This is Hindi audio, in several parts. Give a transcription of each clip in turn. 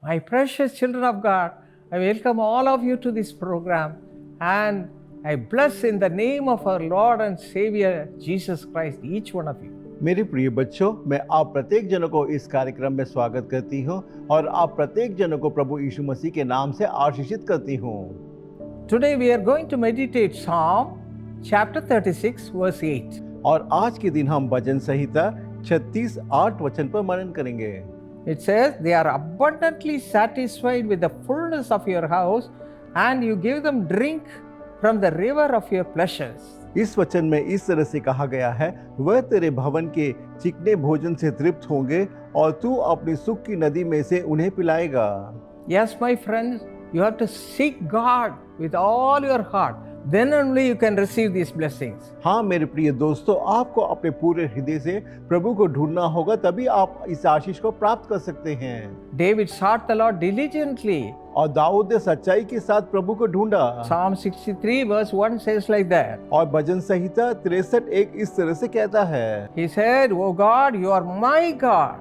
My precious children of God, I welcome all of you to this program and I bless in the name of our Lord and Savior Jesus Christ each one of you. मेरे प्रिय बच्चों, मैं आप प्रत्येक जनों को इस कार्यक्रम में स्वागत करती हूं और आप प्रत्येक जनों को प्रभु यीशु मसीह के नाम से आशीषित करती हूं। Today we are going to meditate Psalm chapter 36 verse 8. और आज के दिन हम भजन संहिता 36:8 वचन पर मनन करेंगे। It says, they are abundantly satisfied with the fullness of your house and you give them drink from the river of your pleasures. इस वचन में इस तरह से कहा गया है, वह तेरे भवन के चिकने भोजन से तृप्त होंगे और तू अपनी सुख की नदी में से उन्हें पिलाएगा। Yes, my friends, you have to seek God with all your heart. Then only you can receive these blessings. हाँ मेरे प्रिय दोस्तों, आपको अपने पूरे हृदय से प्रभु को ढूंढना होगा, तभी आप इस आशीष को प्राप्त कर सकते हैं। David sought the Lord diligently. और दाऊद ने सच्चाई के साथ प्रभु को ढूंढा। Psalm 63 verse 1 says like that. और भजन संहिता 63:1 इस तरह से कहता है। He said, "O God, you are my God.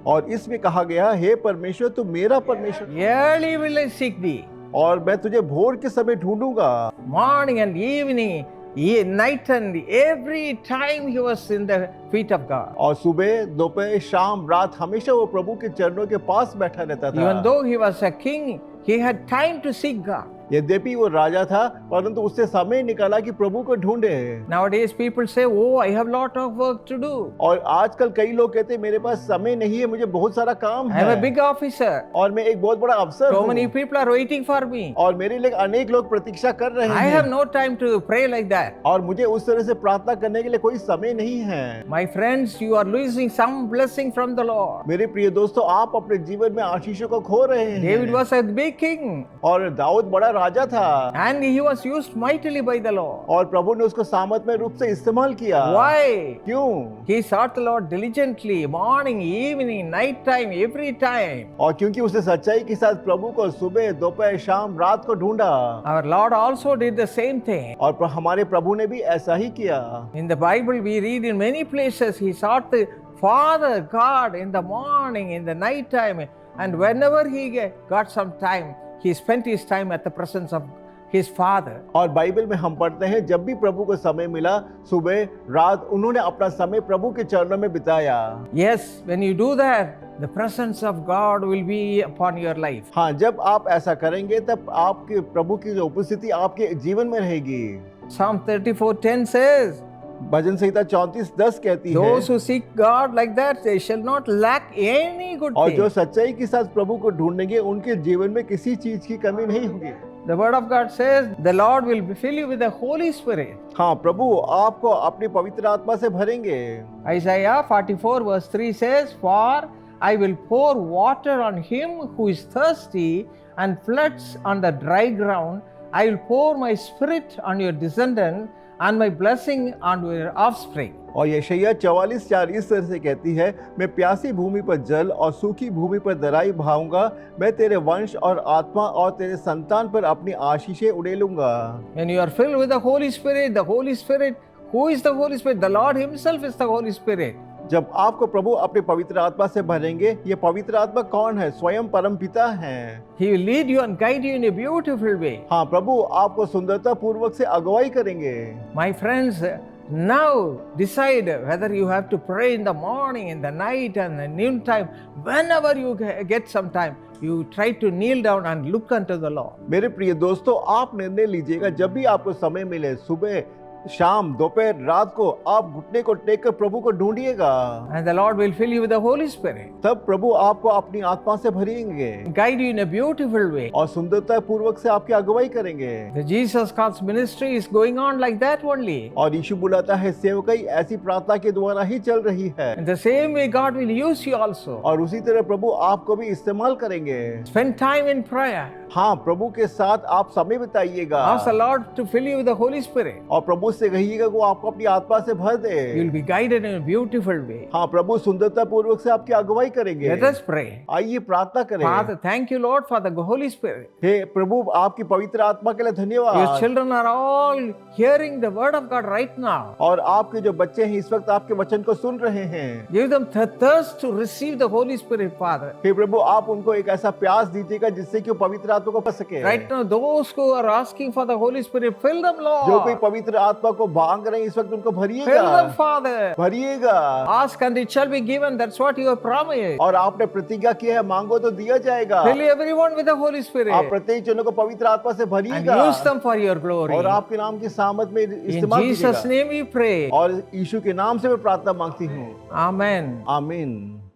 और इसमें कहा गया, हे परमेश्वर तू मेरा परमेश्वर, Early will I seek thee. और मैं तुझे भोर के समय ढूंढूंगा। Morning and evening, night and every time he was in the feet of God. और सुबह दोपहर शाम रात हमेशा वो प्रभु के चरणों के पास बैठा रहता था। Even though he was a king, he had time to seek God. यद्यपि वो राजा था, परंतु उससे समय निकाला कि प्रभु को ढूंढे। Nowadays people say, "Oh, I have lot of work to do. और आजकल कई लोग कहते हैं, मेरे पास समय नहीं है, मुझे बहुत सारा काम I am a है big officer. और मैं एक बहुत बड़ा अफसर So हूँ many people are waiting for me. और मेरे लिए अनेक लोग प्रतीक्षा कर रहे I have हैं no time to pray like that." और मुझे उस तरह से प्रार्थना करने के लिए कोई समय नहीं है। My friends, you are losing some blessing from the Lord. मेरे प्रिय दोस्तों, आप अपने जीवन में आशीषों को खो रहे हैं। David was a big king और दाऊद बड़ा राजा था and he was used mightily by the Lord. और प्रभु ने उसको सामर्थ्य रूप से इस्तेमाल किया। Why? क्यों? He sought the Lord diligently, morning, evening, night time, every time. और क्योंकि उसने सच्चाई के साथ प्रभु को सुबह दोपहर शाम रात को ढूंढा। Our Lord also did the same thing. और हमारे प्रभु ने भी ऐसा ही किया। In the Bible we read in many places he sought the Father God in the morning, in the night time, and whenever he got some time, he spent his time at the presence of his Father. और बाइबल में हम पढ़ते हैं, जब भी प्रभु को समय मिला सुबह रात, उन्होंने अपना समय प्रभु के चरणों में बिताया। Yes, when you do that, the presence of God will be upon your life. हाँ, जब आप ऐसा करेंगे तब आपके प्रभु की जो उपस्थिति आपके जीवन में रहेगी। Psalm 34:10 says, भजन संहिता 34:10 कहती है, "Those who seek God like that, they shall not lack any good और जो thing." सच्चाई के साथ प्रभु को ढूंढेंगे उनके जीवन में किसी चीज की कमी नहीं होगी। The word of God says, "The Lord will fill you with the Holy Spirit." हाँ, प्रभु आपको अपनी पवित्र आत्मा से भरेंगे। Isaiah 44 verse 3 says, "For I will pour water on him who is thirsty and floods on the dry ground. I will pour my spirit on your descendants and my blessing on your offspring." और यशायाह 44:4 इस तरह से कहती है, मैं प्यासी भूमि पर जल और सूखी भूमि पर दराई बहाऊंगा। मैं तेरे वंश और आत्मा और तेरे संतान पर अपनी आशीषें उड़ेलूंगा। When you are filled with the Holy Spirit, who is the Holy Spirit? The Lord himself is the Holy Spirit. जब आपको प्रभु अपने पवित्र आत्मा से भरेंगे, ये पवित्र आत्मा कौन है? स्वयं परम पिता हैं। He will lead you and guide you in a beautiful way. हाँ, प्रभु आपको सुंदरता पूर्वक से अगुवाई करेंगे। My friends, now decide whether you have to pray in the morning, in the night and the noontime. Whenever you get some time, you try to kneel down and look unto the Lord. मेरे प्रिय दोस्तों, आप निर्णय लीजिएगा, जब भी आपको समय मिले, सुबह शाम दोपहर रात को आप घुटने को टेक कर प्रभु को ढूंढिएगा। And the Lord will fill you with the Holy Spirit. तब प्रभु आपको अपनी आत्मा से भरेंगे Guide you in a beautiful way. और सुंदरता पूर्वक से आपकी अगुवाई करेंगे। The Jesus God's ministry is going on like that only. और यीशु बुलाता है, सेवकाई ऐसी प्रार्थना के द्वारा ही चल रही है। In the same way God will use you also. और उसी तरह प्रभु आपको भी इस्तेमाल करेंगे। Spend time in prayer. हाँ, प्रभु के साथ आप समय बिताइएगा Ask the Lord to fill you with the Holy Spirit. और प्रभु प्रभु से कहिएगा कि वो आपको अपनी आत्मा से भर दे। You'll be guided in a beautiful way. हाँ, प्रभु सुंदरता पूर्वक से आपकी अगुवाई करेंगे। Let us pray. आइए प्रार्थना करें। Father, thank you, Lord, for the Holy Spirit. हे प्रभु, आपकी पवित्र आत्मा के लिए Your धन्यवाद। children are all hearing the word of God right now. और आपके जो बच्चे हैं इस वक्त आपके वचन को सुन रहे हैं। Give them the thirst to receive the Holy Spirit, Father. हे प्रभु, आप उनको एक ऐसा प्यास दीजिएगा जिससे कि वो पवित्र आत्मा को पा सके। Right now, those who are asking for the Holy Spirit, fill them, जो कोई Lord. पवित्र आत्मा को मांग रहे हैं इस वक्त उनको Fill भरिएगा, them, Father. भरिएगा। Ask and it shall be given. That's what you have promised. और आपने प्रतिज्ञा की है, मांगो तो दिया जाएगा। Fill everyone with the Holy आप Spirit प्रत्येक जनों को पवित्र आत्मा से and भरिएगा use them for your glory. और आपके नाम की सामत में In इस्तेमाल Jesus' कीजिएगा। name we pray. और यीशु के नाम से मैं प्रार्थना मांगती हूँ। Amen. आमीन।